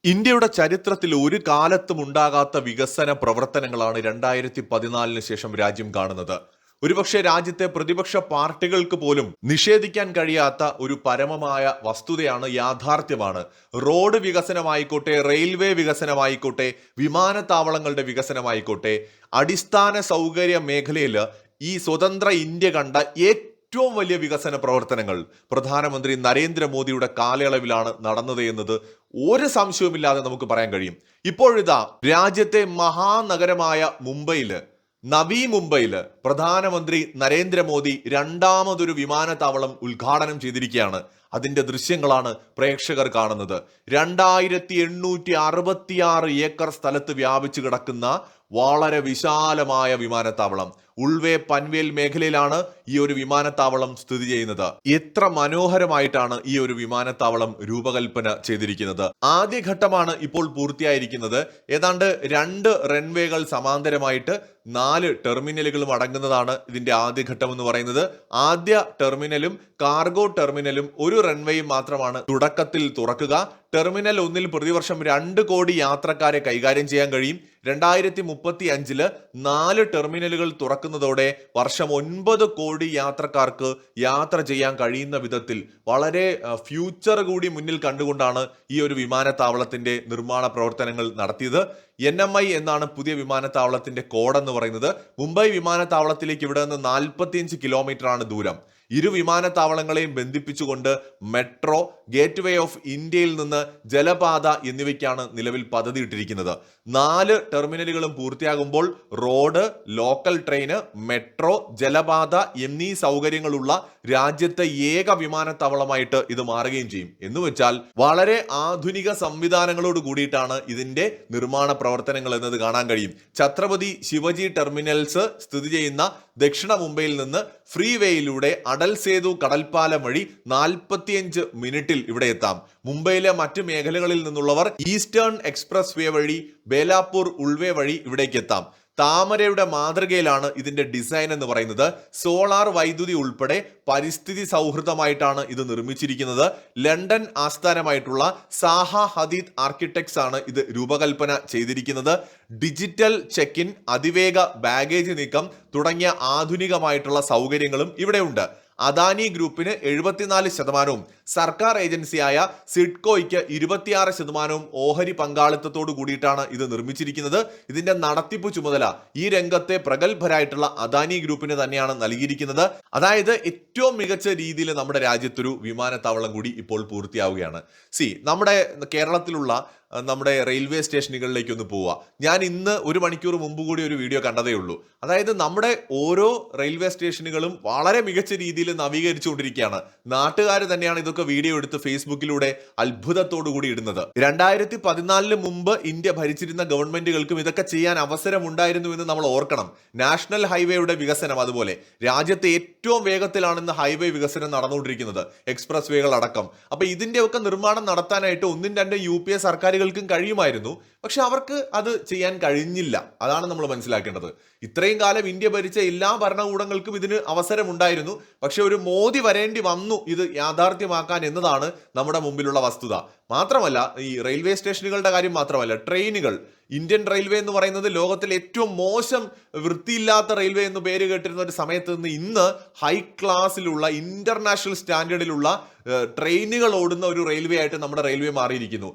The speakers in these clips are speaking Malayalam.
ഇന്ത്യയുടെ ചരിത്രത്തിൽ ഒരു കാലത്തും ഉണ്ടാകാത്ത വികസന പ്രവർത്തനങ്ങളാണ് 2014 ശേഷം രാജ്യം കാണുന്നത്. ഒരുപക്ഷെ രാജ്യത്തെ പ്രതിപക്ഷ പാർട്ടികൾക്ക് പോലും നിഷേധിക്കാൻ കഴിയാത്ത ഒരു പരമമായ വസ്തുതയാണ്, യാഥാർത്ഥ്യമാണ്. റോഡ് വികസനമായിക്കോട്ടെ, റെയിൽവേ വികസനമായിക്കോട്ടെ, വിമാനത്താവളങ്ങളുടെ വികസനമായിക്കോട്ടെ, അടിസ്ഥാന സൗകര്യ മേഖലയിൽ ഈ സ്വതന്ത്ര ഇന്ത്യ കണ്ട ഏറ്റവും വലിയ വികസന പ്രവർത്തനങ്ങൾ പ്രധാനമന്ത്രി നരേന്ദ്രമോദിയുടെ കാലയളവിലാണ് നടന്നത് എന്നത് ഒരു സംശയവുമില്ലാതെ നമുക്ക് പറയാൻ കഴിയും. ഇപ്പോഴിതാ രാജ്യത്തെ മഹാനഗരമായ നവി മുംബൈയില് പ്രധാനമന്ത്രി നരേന്ദ്രമോദി രണ്ടാമതൊരു വിമാനത്താവളം ഉദ്ഘാടനം ചെയ്തിരിക്കുകയാണ്. അതിന്റെ ദൃശ്യങ്ങളാണ് പ്രേക്ഷകർ കാണുന്നത്. 2866 ഏക്കർ സ്ഥലത്ത് വ്യാപിച്ചു കിടക്കുന്ന വളരെ വിശാലമായ വിമാനത്താവളം ഉൾവേ പൻവേൽ മേഖലയിലാണ് ഈ ഒരു വിമാനത്താവളം സ്ഥിതി ചെയ്യുന്നത്. എത്ര മനോഹരമായിട്ടാണ് ഈ ഒരു വിമാനത്താവളം രൂപകൽപ്പന ചെയ്തിരിക്കുന്നത്. ആദ്യഘട്ടമാണ് ഇപ്പോൾ പൂർത്തിയായിരിക്കുന്നത്. ഏതാണ്ട് 2 റൺവേകൾ സമാന്തരമായിട്ട് 4 ടെർമിനലുകളും അടങ്ങുന്നതാണ് ഇതിന്റെ ആദ്യഘട്ടം എന്ന് പറയുന്നത്. ആദ്യ ടെർമിനലും കാർഗോ ടെർമിനലും ഒരു റൺവേയും മാത്രമാണ് തുടക്കത്തിൽ തുറക്കുക. ടെർമിനൽ 1-ൽ പ്രതിവർഷം 2 കോടി യാത്രക്കാരെ കൈകാര്യം ചെയ്യാൻ കഴിയും. 2035-ല് 4 ടെർമിനലുകൾ തുറക്കുന്നതോടെ വർഷം 9 കോടി യാത്രക്കാർക്ക് യാത്ര ചെയ്യാൻ കഴിയുന്ന വിധത്തിൽ വളരെ ഫ്യൂച്ചർ കൂടി മുന്നിൽ കണ്ടുകൊണ്ടാണ് ഈ ഒരു വിമാനത്താവളത്തിന്റെ നിർമ്മാണ പ്രവർത്തനങ്ങൾ നടത്തിയത്. NMI എന്നാണ് പുതിയ വിമാനത്താവളത്തിന്റെ കോഡ് എന്ന് പറയുന്നത്. മുംബൈ വിമാനത്താവളത്തിലേക്ക് ഇവിടെ നിന്ന് 45 കിലോമീറ്റർ ആണ് ദൂരം. ഇരു വിമാനത്താവളങ്ങളെയും ബന്ധിപ്പിച്ചുകൊണ്ട് മെട്രോ, ഗേറ്റ് വേ ഓഫ് ഇന്ത്യയിൽ നിന്ന് ജലപാത എന്നിവയ്ക്കാണ് നിലവിൽ പദ്ധതിയിട്ടിരിക്കുന്നത്. 4 ടെർമിനലുകളും പൂർത്തിയാകുമ്പോൾ റോഡ്, ലോക്കൽ ട്രെയിന്, മെട്രോ, ജലപാത എന്നീ സൗകര്യങ്ങളുള്ള രാജ്യത്തെ ഏക വിമാനത്താവളമായിട്ട് ഇത് മാറുകയും ചെയ്യും. എന്ന് വെച്ചാൽ വളരെ ആധുനിക സംവിധാനങ്ങളോട് കൂടിയിട്ടാണ് ഇതിന്റെ നിർമ്മാണ പ്രവർത്തനങ്ങൾ എന്നത് കാണാൻ കഴിയും. ഛത്രപതി ശിവജി ടെർമിനൽസ് സ്ഥിതി ചെയ്യുന്ന ദക്ഷിണ മുംബൈയിൽ നിന്ന് ഫ്രീ വേയിലൂടെ അടൽ സേതു കടൽപ്പാലം വഴി 45 മിനിറ്റിൽ ഇവിടെ എത്താം. മുംബൈയിലെ മറ്റ് മേഖലകളിൽ നിന്നുള്ളവർ ഈസ്റ്റേൺ എക്സ്പ്രസ് വേ വഴി ബേലാപ്പൂർ ഉൾവേ വഴി ഇവിടേക്ക് എത്താം. താമരയുടെ മാതൃകയിലാണ് ഇതിന്റെ ഡിസൈൻ എന്ന് പറയുന്നത്. സോളാർ വൈദ്യുതി ഉൾപ്പെടെ പരിസ്ഥിതി സൗഹൃദമായിട്ടാണ് ഇത് നിർമ്മിച്ചിരിക്കുന്നത്. ലണ്ടൻ ആസ്ഥാനമായിട്ടുള്ള സാഹ ഹദീദ് ആർക്കിടെക്ട്സ് ആണ് ഇത് രൂപകൽപ്പന ചെയ്തിരിക്കുന്നത്. ഡിജിറ്റൽ ചെക്ക് ഇൻ, അതിവേഗ ബാഗേജ് നീക്കം തുടങ്ങിയ ആധുനികമായിട്ടുള്ള സൗകര്യങ്ങളും ഇവിടെയുണ്ട്. അദാനി ഗ്രൂപ്പിന് 74%, സർക്കാർ ഏജൻസിയായ സിഡ്കോയ്ക്ക് 26% ഓഹരി പങ്കാളിത്തത്തോടു കൂടിയിട്ടാണ് ഇത് നിർമ്മിച്ചിരിക്കുന്നത്. ഇതിന്റെ നടത്തിപ്പ് ചുമതല ഈ രംഗത്തെ പ്രഗത്ഭരായിട്ടുള്ള അദാനി ഗ്രൂപ്പിന് തന്നെയാണ് നൽകിയിരിക്കുന്നത്. അതായത് ഏറ്റവും മികച്ച രീതിയിൽ നമ്മുടെ രാജ്യത്തൊരു വിമാനത്താവളം കൂടി ഇപ്പോൾ പൂർത്തിയാവുകയാണ്. നമ്മുടെ കേരളത്തിലുള്ള നമ്മുടെ റെയിൽവേ സ്റ്റേഷനുകളിലേക്ക് ഒന്ന് പോവുക. ഞാൻ ഇന്ന് 1 മണിക്കൂർ മുമ്പ് കൂടി ഒരു വീഡിയോ കണ്ടതേ ഉള്ളൂ. അതായത് നമ്മുടെ ഓരോ റെയിൽവേ സ്റ്റേഷനുകളും വളരെ മികച്ച രീതിയിൽ നവീകരിച്ചുകൊണ്ടിരിക്കുകയാണ്. നാട്ടുകാർ തന്നെയാണ് ഇതൊക്കെ വീഡിയോ എടുത്ത് ഫേസ്ബുക്കിലൂടെ അത്ഭുതത്തോടു കൂടി ഇടുന്നത്. 2014 മുമ്പ് ഇന്ത്യ ഭരിച്ചിരുന്ന ഗവൺമെന്റുകൾക്കും ഇതൊക്കെ ചെയ്യാൻ അവസരമുണ്ടായിരുന്നു എന്ന് നമ്മൾ ഓർക്കണം. നാഷണൽ ഹൈവേയുടെ വികസനം, അതുപോലെ രാജ്യത്തെ ഏറ്റവും വേഗത്തിലാണ് ഇന്ന് ഹൈവേ വികസനം നടന്നുകൊണ്ടിരിക്കുന്നത്, എക്സ്പ്രസ് വേകൾ അടക്കം. അപ്പൊ ഇതിന്റെയൊക്കെ നിർമ്മാണം നടത്താനായിട്ട് 1-2 UPA സർക്കാരുകൾക്കും കഴിയുമായിരുന്നു. പക്ഷെ അവർക്ക് അത് ചെയ്യാൻ കഴിഞ്ഞില്ല. അതാണ് നമ്മൾ മനസ്സിലാക്കേണ്ടത്. ഇത്രയും കാലം ഇന്ത്യ ഭരിച്ച എല്ലാ ഭരണകൂടങ്ങൾക്കും ഇതിന് അവസരമുണ്ടായിരുന്നു. പക്ഷെ ഒരു മോദി വരേണ്ടി വന്നു ഇത് യാഥാർത്ഥ്യമാക്കാൻ എന്നതാണ് നമ്മുടെ മുമ്പിലുള്ള വസ്തുത. മാത്രമല്ല, ഈ റെയിൽവേ സ്റ്റേഷനുകളുടെ കാര്യം മാത്രമല്ല, ട്രെയിനുകൾ, ഇന്ത്യൻ റെയിൽവേ എന്ന് പറയുന്നത് ലോകത്തിലെ ഏറ്റവും മോശം വൃത്തിയില്ലാത്ത റെയിൽവേ എന്ന് പേര് കേട്ടിരുന്ന ഒരു സമയത്ത് നിന്ന് ഇന്ന് ഹൈ ക്ലാസ്സിലുള്ള ഇന്റർനാഷണൽ സ്റ്റാൻഡേർഡിലുള്ള ട്രെയിനുകൾ ഓടുന്ന ഒരു റെയിൽവേ ആയിട്ട് നമ്മുടെ റെയിൽവേ മാറിയിരിക്കുന്നു.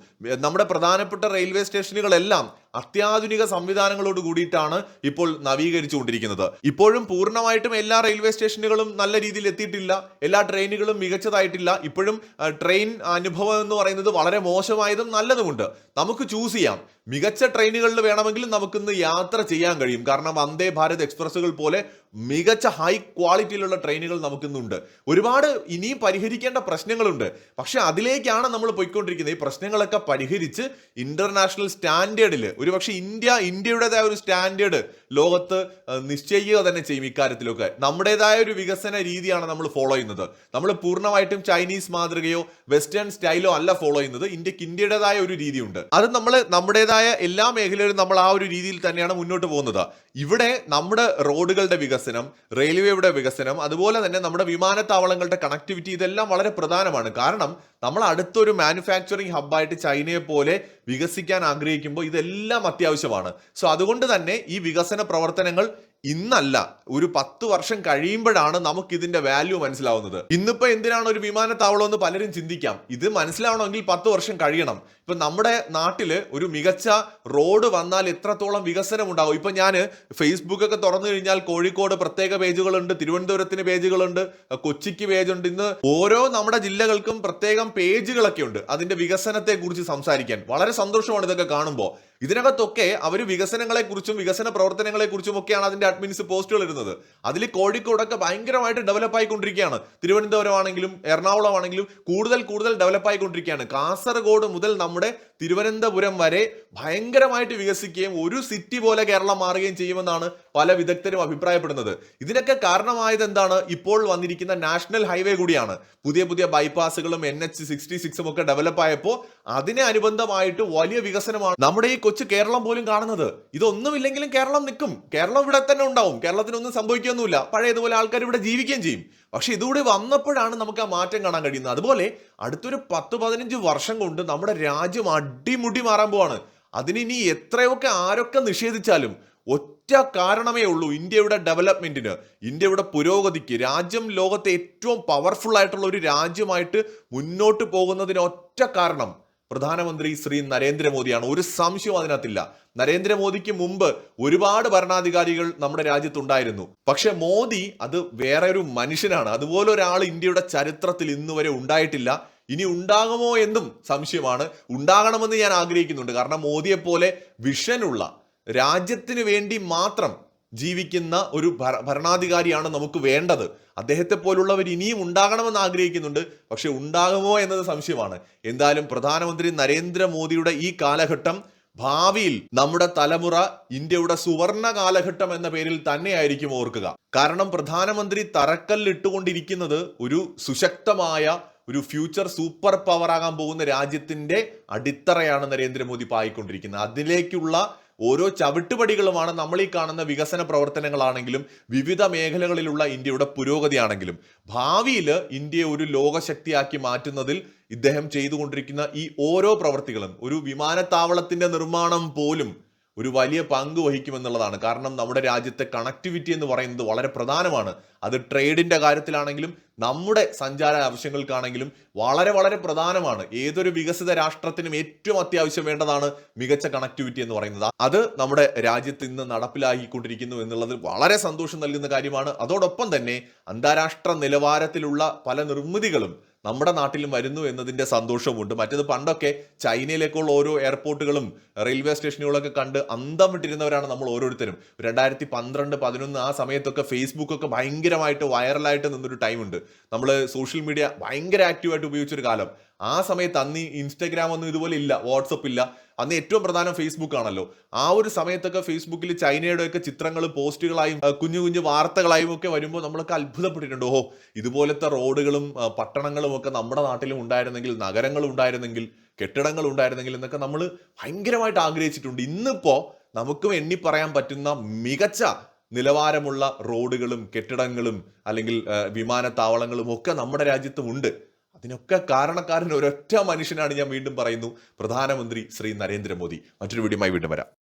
നമ്മുടെ പ്രധാനപ്പെട്ട റെയിൽവേ സ്റ്റേഷനുകളെല്ലാം അത്യാധുനിക സംവിധാനങ്ങളോട് കൂടിയിട്ടാണ് ഇപ്പോൾ നവീകരിച്ചുകൊണ്ടിരിക്കുന്നത്. ഇപ്പോഴും പൂർണ്ണമായിട്ടും എല്ലാ റെയിൽവേ സ്റ്റേഷനുകളും നല്ല രീതിയിൽ എത്തിയിട്ടില്ല. എല്ലാ ട്രെയിനുകളും മികച്ചതായിട്ടില്ല. ഇപ്പോഴും ട്രെയിൻ അനുഭവം എന്ന് പറയുന്നത് വളരെ മോശമായതും നല്ലതുമുണ്ട്. നമുക്ക് ചൂസ് ചെയ്യാം. മികച്ച ട്രെയിനുകളിൽ വേണമെങ്കിലും നമുക്കിന്ന് യാത്ര ചെയ്യാൻ കഴിയും. കാരണം വന്ദേ ഭാരത് എക്സ്പ്രസുകൾ പോലെ മികച്ച ഹൈ ക്വാളിറ്റിയിലുള്ള ട്രെയിനുകൾ നമുക്കിന്നുണ്ട്. ഒരുപാട് ഇനിയും പരിഹരിക്കേണ്ട പ്രശ്നങ്ങളുണ്ട്. പക്ഷെ അതിലേക്കാണ് നമ്മൾ പോയിക്കൊണ്ടിരിക്കുന്നത്. ഈ പ്രശ്നങ്ങളൊക്കെ പരിഹരിച്ച് ഇന്റർനാഷണൽ സ്റ്റാൻഡേർഡിൽ ഒരുപക്ഷെ ഇന്ത്യയുടേതായ ഒരു സ്റ്റാൻഡേർഡ് ലോകത്ത് നിശ്ചയിക്കുക തന്നെ ചെയ്യും. ഇക്കാര്യത്തിലൊക്കെ നമ്മുടേതായ ഒരു വികസന രീതിയാണ് നമ്മൾ ഫോളോ ചെയ്യുന്നത്. നമ്മൾ പൂർണ്ണമായിട്ടും ചൈനീസ് മാതൃകയോ വെസ്റ്റേൺ സ്റ്റൈലോ അല്ല ഫോളോ ചെയ്യുന്നത്. ഇന്ത്യക്ക് ഇന്ത്യയുടേതായ ഒരു രീതിയുണ്ട്. അത് നമ്മൾ നമ്മുടേതായ എല്ലാ മേഖലയിലും നമ്മൾ ആ ഒരു രീതിയിൽ തന്നെയാണ് മുന്നോട്ട് പോകുന്നത്. ഇവിടെ നമ്മുടെ റോഡുകളുടെ വികസനം, റെയിൽവേയുടെ വികസനം, അതുപോലെ തന്നെ നമ്മുടെ വിമാനത്താവളങ്ങളുടെ കണക്ടിവിറ്റി, ഇതെല്ലാം വളരെ പ്രധാനമാണ്. കാരണം നമ്മൾ അടുത്തൊരു മാനുഫാക്ചറിങ് ഹബ്ബായിട്ട് ചൈനയെ പോലെ വികസിക്കാൻ ആഗ്രഹിക്കുമ്പോൾ ഇതെല്ലാം അത്യാവശ്യമാണ്. സോ അതുകൊണ്ട് തന്നെ ഈ വികസന പ്രവർത്തനങ്ങൾ ഇന്നല്ല, ഒരു 10 വർഷം കഴിയുമ്പോഴാണ് നമുക്ക് ഇതിന്റെ വാല്യൂ മനസ്സിലാവുന്നത്. ഇന്നിപ്പോ എന്തിനാണ് ഒരു വിമാനത്താവളം എന്ന് പലരും ചിന്തിക്കാം. ഇത് മനസ്സിലാവണമെങ്കിൽ 10 വർഷം കഴിയണം. ഇപ്പൊ നമ്മുടെ നാട്ടില് ഒരു മികച്ച റോഡ് വന്നാൽ എത്രത്തോളം വികസനം ഉണ്ടാവും. ഇപ്പൊ ഞാൻ ഫേസ്ബുക്ക് ഒക്കെ തുറന്നു കഴിഞ്ഞാൽ കോഴിക്കോട് പ്രത്യേക പേജുകളുണ്ട്, തിരുവനന്തപുരത്തിന് പേജുകളുണ്ട്, കൊച്ചിക്ക് പേജുണ്ട്. ഇന്ന് ഓരോ നമ്മുടെ ജില്ലകൾക്കും പ്രത്യേകം പേജുകളൊക്കെ ഉണ്ട് അതിന്റെ വികസനത്തെ കുറിച്ച് സംസാരിക്കാൻ. വളരെ സന്തോഷമാണ് ഇതൊക്കെ കാണുമ്പോൾ. ഇതിനകത്തൊക്കെ അവർ വികസനങ്ങളെ കുറിച്ചും വികസന പ്രവർത്തനങ്ങളെ കുറിച്ചും ഒക്കെയാണ് അതിന്റെ അഡ്മിൻസ് പോസ്റ്റുകൾ ഇടുന്നത്. അതിൽ കോഴിക്കോടൊക്കെ ഭയങ്കരമായിട്ട് ഡെവലപ്പ് ആയിക്കൊണ്ടിരിക്കുകയാണ്. തിരുവനന്തപുരം ആണെങ്കിലും എറണാകുളം ആണെങ്കിലും കൂടുതൽ ഡെവലപ്പ് ആയിക്കൊണ്ടിരിക്കുകയാണ്. കാസർഗോഡ് മുതൽ നമ്മുടെ തിരുവനന്തപുരം വരെ ഭയങ്കരമായിട്ട് വികസിക്കുകയും ഒരു സിറ്റി പോലെ കേരളം മാറുകയും ചെയ്യുമെന്നാണ് പല വിദഗ്ധരും അഭിപ്രായപ്പെടുന്നത്. ഇതിനൊക്കെ കാരണമായത് എന്താണ്? ഇപ്പോൾ വന്നിരിക്കുന്ന നാഷണൽ ഹൈവേ കൂടിയാണ്. പുതിയ ബൈപ്പാസുകളും NH-66 ഒക്കെ ഡെവലപ്പ് ആയപ്പോൾ അതിനെ അനുബന്ധമായിട്ട് വലിയ വികസനമാണ് നമ്മുടെ ഈ കൊച്ചു കേരളം പോലും കാണുന്നത്. ഇതൊന്നുമില്ലെങ്കിലും കേരളം നിൽക്കും, കേരളം ഇവിടെ തന്നെ ഉണ്ടാവും, കേരളത്തിനൊന്നും സംഭവിക്കുകയൊന്നുമില്ല, പഴയതുപോലെ ആൾക്കാർ ഇവിടെ ജീവിക്കുകയും ചെയ്യും. പക്ഷെ ഇതുകൂടി വന്നപ്പോഴാണ് നമുക്ക് ആ മാറ്റം കാണാൻ കഴിയുന്നത്. അതുപോലെ അടുത്തൊരു 10-15 വർഷം കൊണ്ട് നമ്മുടെ രാജ്യം അടിമുടി മാറാൻ പോവാണ്. അതിനി എത്രയൊക്കെ ആരൊക്കെ നിഷേധിച്ചാലും ഒറ്റ കാരണമേ ഉള്ളൂ ഇന്ത്യയുടെ ഡെവലപ്മെന്റിന്, ഇന്ത്യയുടെ പുരോഗതിക്ക്. രാജ്യം ലോകത്തെ ഏറ്റവും പവർഫുൾ ആയിട്ടുള്ള ഒരു രാജ്യമായിട്ട് മുന്നോട്ട് പോകുന്നതിന് ഒറ്റ കാരണം പ്രധാനമന്ത്രി ശ്രീ നരേന്ദ്രമോദിയാണ്. ഒരു സംശയവും അതിനകത്തില്ല. നരേന്ദ്രമോദിക്ക് മുമ്പ് ഒരുപാട് ഭരണാധികാരികൾ നമ്മുടെ രാജ്യത്തുണ്ടായിരുന്നു. പക്ഷെ മോദി അത് വേറെ ഒരു മനുഷ്യനാണ്. അതുപോലെ ഒരാൾ ഇന്ത്യയുടെ ചരിത്രത്തിൽ ഇന്ന് വരെ ഉണ്ടായിട്ടില്ല. ഇനി ഉണ്ടാകുമോ എന്നും സംശയമാണ്. ഉണ്ടാകണമെന്ന് ഞാൻ ആഗ്രഹിക്കുന്നുണ്ട്. കാരണം മോദിയെ പോലെ വിഷനുള്ള, രാജ്യത്തിന് വേണ്ടി മാത്രം ജീവിക്കുന്ന ഒരു ഭരണാധികാരിയാണ് നമുക്ക് വേണ്ടത്. അദ്ദേഹത്തെ പോലുള്ളവർ ഇനിയും ഉണ്ടാകണമെന്ന് ആഗ്രഹിക്കുന്നുണ്ട്. പക്ഷെ ഉണ്ടാകുമോ എന്നത് സംശയമാണ്. എന്തായാലും പ്രധാനമന്ത്രി നരേന്ദ്രമോദിയുടെ ഈ കാലഘട്ടം ഭാവിയിൽ നമ്മുടെ തലമുറ ഇന്ത്യയുടെ സുവർണ കാലഘട്ടം എന്ന പേരിൽ തന്നെയായിരിക്കും ഓർക്കുക. കാരണം പ്രധാനമന്ത്രി തറക്കല്ലിട്ടുകൊണ്ടിരിക്കുന്നത് ഒരു സുശക്തമായ ഒരു ഫ്യൂച്ചർ സൂപ്പർ പവർ ആകാൻ പോകുന്ന രാജ്യത്തിന്റെ അടിത്തറയാണ് നരേന്ദ്രമോദി പായിക്കൊണ്ടിരിക്കുന്നത്. അതിലേക്കുള്ള ഓരോ ചവിട്ടുപടികളുമാണ് നമ്മൾ ഈ കാണുന്ന വികസന പ്രവർത്തനങ്ങളാണെങ്കിലും വിവിധ മേഖലകളിലുള്ള ഇന്ത്യയുടെ പുരോഗതിയാണെങ്കിലും. ഭാവിയിൽ ഇന്ത്യയെ ഒരു ലോകശക്തിയാക്കി മാറ്റുന്നതിൽ ഇദ്ദേഹം ചെയ്തുകൊണ്ടിരിക്കുന്ന ഈ ഓരോ പ്രവർത്തികളും, ഒരു വിമാനത്താവളത്തിന്റെ നിർമ്മാണം പോലും ഒരു വലിയ പങ്ക് വഹിക്കുമെന്നുള്ളതാണ്. കാരണം നമ്മുടെ രാജ്യത്തെ കണക്ടിവിറ്റി എന്ന് പറയുന്നത് വളരെ പ്രധാനമാണ്. അത് ട്രേഡിന്റെ കാര്യത്തിലാണെങ്കിലും നമ്മുടെ സഞ്ചാര ആവശ്യങ്ങൾക്കാണെങ്കിലും വളരെ പ്രധാനമാണ്. ഏതൊരു വികസിത രാഷ്ട്രത്തിനും ഏറ്റവും അത്യാവശ്യം വേണ്ടതാണ് മികച്ച കണക്ടിവിറ്റി എന്ന് പറയുന്നത്. അത് നമ്മുടെ രാജ്യത്ത് ഇന്ന് നടപ്പിലാക്കിക്കൊണ്ടിരിക്കുന്നു എന്നുള്ളത് വളരെ സന്തോഷം നൽകുന്ന കാര്യമാണ്. അതോടൊപ്പം തന്നെ അന്താരാഷ്ട്ര നിലവാരത്തിലുള്ള പല നിർമ്മിതികളും നമ്മുടെ നാട്ടിലും വരുന്നു എന്നതിന്റെ സന്തോഷമുണ്ട്. മറ്റേത് പണ്ടൊക്കെ ചൈനയിലേക്കുള്ള ഓരോ എയർപോർട്ടുകളും റെയിൽവേ സ്റ്റേഷനുകളൊക്കെ കണ്ട് അന്തം വിട്ടിരുന്നവരാണ് നമ്മൾ ഓരോരുത്തരും. 2012-11 ആ സമയത്തൊക്കെ ഫേസ്ബുക്കൊക്കെ ഭയങ്കരമായിട്ട് വൈറലായിട്ട് നിന്നൊരു ടൈമുണ്ട്. നമ്മൾ സോഷ്യൽ മീഡിയ ഭയങ്കര ആക്റ്റീവായിട്ട് ഉപയോഗിച്ചൊരു കാലം. ആ സമയത്ത് അന്ന് ഇൻസ്റ്റാഗ്രാം ഒന്നും ഇതുപോലെ ഇല്ല, വാട്സപ്പ് ഇല്ല. അന്ന് ഏറ്റവും പ്രധാനം ഫേസ്ബുക്ക് ആണല്ലോ. ആ ഒരു സമയത്തൊക്കെ ഫേസ്ബുക്കിൽ ചൈനയുടെ ഒക്കെ ചിത്രങ്ങൾ പോസ്റ്റുകളായും കുഞ്ഞു വാർത്തകളായും ഒക്കെ വരുമ്പോൾ നമ്മളൊക്കെ അത്ഭുതപ്പെട്ടിട്ടുണ്ട്. ഓഹോ, ഇതുപോലത്തെ റോഡുകളും പട്ടണങ്ങളും ഒക്കെ നമ്മുടെ നാട്ടിലും ഉണ്ടായിരുന്നെങ്കിൽ, നഗരങ്ങൾ ഉണ്ടായിരുന്നെങ്കിൽ, കെട്ടിടങ്ങൾ ഉണ്ടായിരുന്നെങ്കിൽ എന്നൊക്കെ നമ്മൾ ഭയങ്കരമായിട്ട് ആഗ്രഹിച്ചിട്ടുണ്ട്. ഇന്നിപ്പോ നമുക്കും എണ്ണി പറയാൻ പറ്റുന്ന മികച്ച നിലവാരമുള്ള റോഡുകളും കെട്ടിടങ്ങളും അല്ലെങ്കിൽ വിമാനത്താവളങ്ങളും ഒക്കെ നമ്മുടെ രാജ്യത്തും ഉണ്ട്. അതിനൊക്കെ കാരണക്കാരൻ ഒരൊറ്റ മനുഷ്യനാണ്. ഞാൻ വീണ്ടും പറയുന്നു, പ്രധാനമന്ത്രി ശ്രീ നരേന്ദ്രമോദി. മറ്റൊരു വീഡിയോയുമായി വീണ്ടും വരാം.